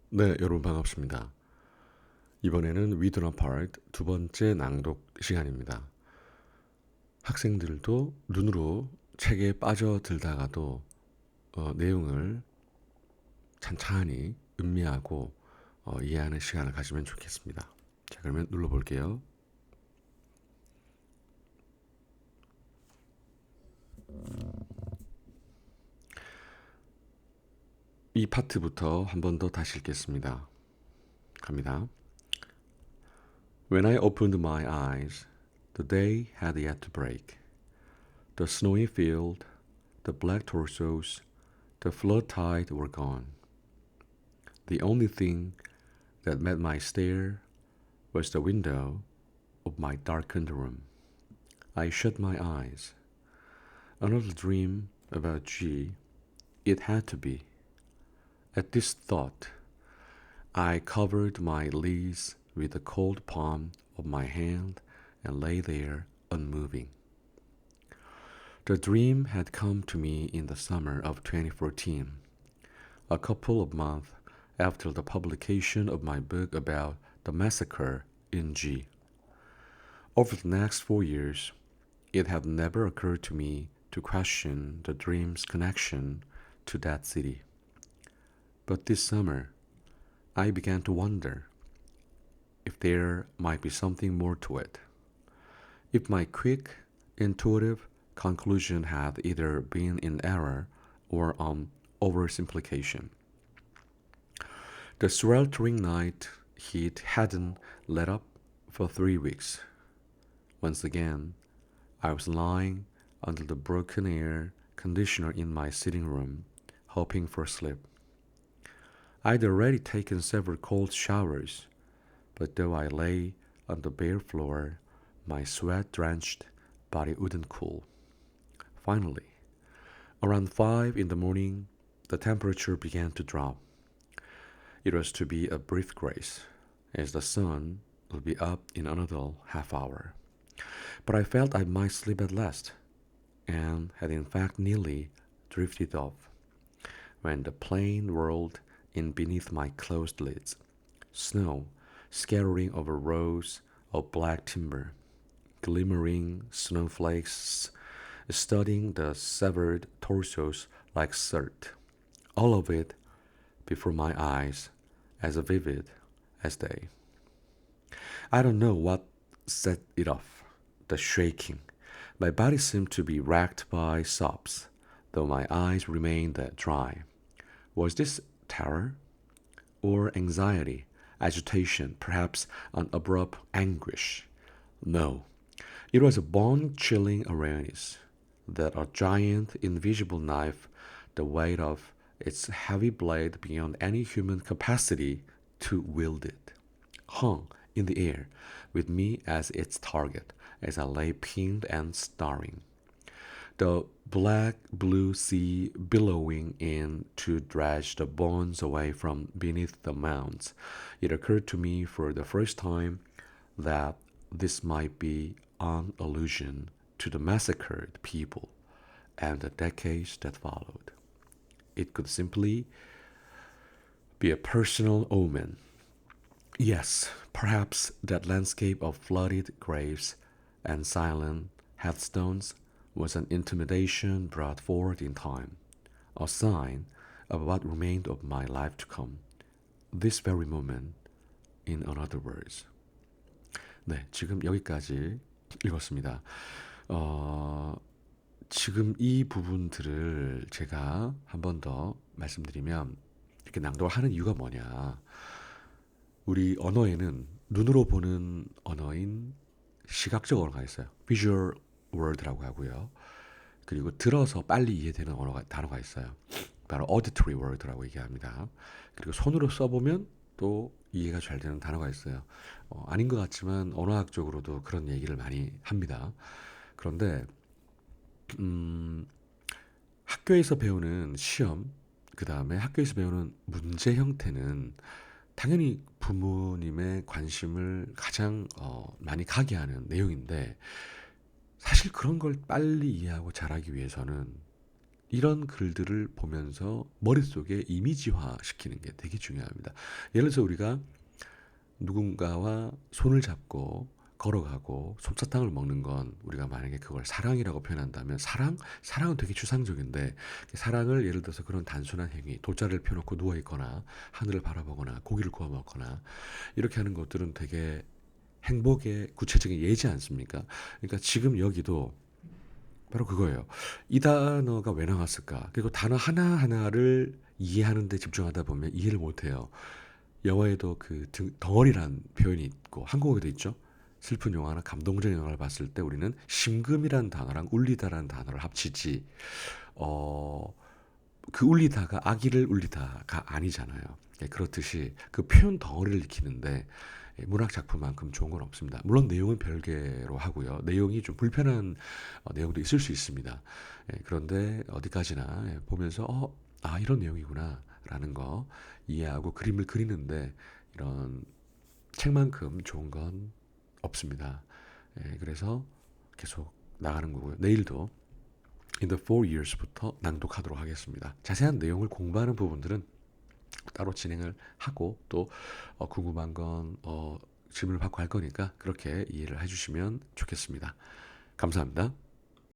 네, 여러분 반갑습니다. 이번에는 Read on Part 두 번째 낭독 시간입니다. 학생들도 눈으로 책에 빠져들다가도 내용을 찬찬히 음미하고 이해하는 시간을 가지면 좋겠습니다. 자, 그러면 눌러볼게요. 이 파트부터 한 번 더 다시 읽겠습니다. 갑니다. When I opened my eyes, the day had yet to break. The snowy field, the black torsos, the flood tide were gone. The only thing that met my stare was the window of my darkened room. I shut my eyes. Another dream about G. It had to be. At this thought, I covered my lids with the cold palm of my hand and lay there unmoving. The dream had come to me in the summer of 2014, a couple of months after the publication of my book about the massacre in G. Over the next 4 years, it had never occurred to me to question the dream's connection to that city. But this summer, I began to wonder if there might be something more to it. If my quick, intuitive conclusion had either been in error or an oversimplification. The sweltering night heat hadn't let up for 3 weeks. Once again, I was lying under the broken air conditioner in my sitting room, hoping for sleep. I'd already taken several cold showers, but though I lay on the bare floor, my sweat-drenched body wouldn't cool. Finally, around 5 in the morning, the temperature began to drop. It was to be a brief grace, as the sun would be up in another half hour. But I felt I might sleep at last, and had in fact nearly drifted off, when the plane whirled in beneath my closed lids, snow scattering over rows of black timber, glimmering snowflakes studding the severed torsos like soot, all of it before my eyes as vivid as day. I don't know what set it off, the shaking. My body seemed to be racked by sobs, though my eyes remained dry. Was this terror? Or anxiety, agitation, perhaps an abrupt anguish? No, it was a bone-chilling awareness that a giant invisible knife, the weight of its heavy blade beyond any human capacity to wield it, hung in the air with me as its target as I lay pinned and staring. The black blue sea billowing in to dredge the bones away from beneath the mounds. It occurred to me for the first time that this might be an allusion to the massacred people and the decades that followed. It could simply be a personal omen. Yes, perhaps that landscape of flooded graves and silent headstones was an intimidation brought forward in time, a sign of what remained of my life to come. This very moment, in other words. 네, 지금 여기까지 읽었습니다. 지금 이 부분들을 제가 한 번 더 말씀드리면 이렇게 낭독을 하는 이유가 뭐냐. 우리 언어에는 눈으로 보는 언어인 시각적 언어가 있어요. Visual word라고 하고요. 그리고 들어서 빨리 이해되는 단어가 있어요. 바로 auditory word라고 얘기합니다. 그리고 손으로 써보면 또 이해가 잘 되는 단어가 있어요. 아닌 것 같지만 언어학적으로도 그런 얘기를 많이 합니다. 그런데 학교에서 배우는 시험, 그 다음에 학교에서 배우는 문제 형태는 당연히 부모님의 관심을 가장 많이 가게 하는 내용인데 사실 그런 걸 빨리 이해하고 잘하기 위해서는 이런 글들을 보면서 머릿속에 이미지화 시키는 게 되게 중요합니다. 예를 들어서 우리가 누군가와 손을 잡고 걸어가고 솜사탕을 먹는 건 우리가 만약에 그걸 사랑이라고 표현한다면 사랑은 되게 추상적인데 사랑을 예를 들어서 그런 단순한 행위 돗자리를 펴놓고 누워있거나 하늘을 바라보거나 고기를 구워 먹거나 이렇게 하는 것들은 되게 행복의 구체적인 예지 않습니까? 그러니까 지금 여기도 바로 그거예요. 이 단어가 왜 나왔을까? 그리고 단어 하나하나를 이해하는 데 집중하다 보면 이해를 못해요. 영어에도 그 덩어리란 표현이 있고 한국어에도 있죠. 슬픈 영화나 감동적인 영화를 봤을 때 우리는 심금이란 단어랑 울리다라는 단어를 합치지 어, 그 울리다가 아기를 울리다가 아니잖아요. 예, 그렇듯이 그 표현 덩어리를 익히는데 문학 작품만큼 좋은 건 없습니다. 물론 내용은 별개로 하고요. 내용이 좀 불편한 내용도 있을 수 있습니다. 예, 그런데 어디까지나 보면서 이런 내용이구나라는 거 이해하고 그림을 그리는데 이런 책만큼 좋은 건 없습니다. 예, 그래서 계속 나가는 거고요. 내일도 In the Four Years부터 낭독하도록 하겠습니다. 자세한 내용을 공부하는 부분들은 따로 진행을 하고 또 궁금한 건 질문을 받고 할 거니까 그렇게 이해를 해주시면 좋겠습니다. 감사합니다.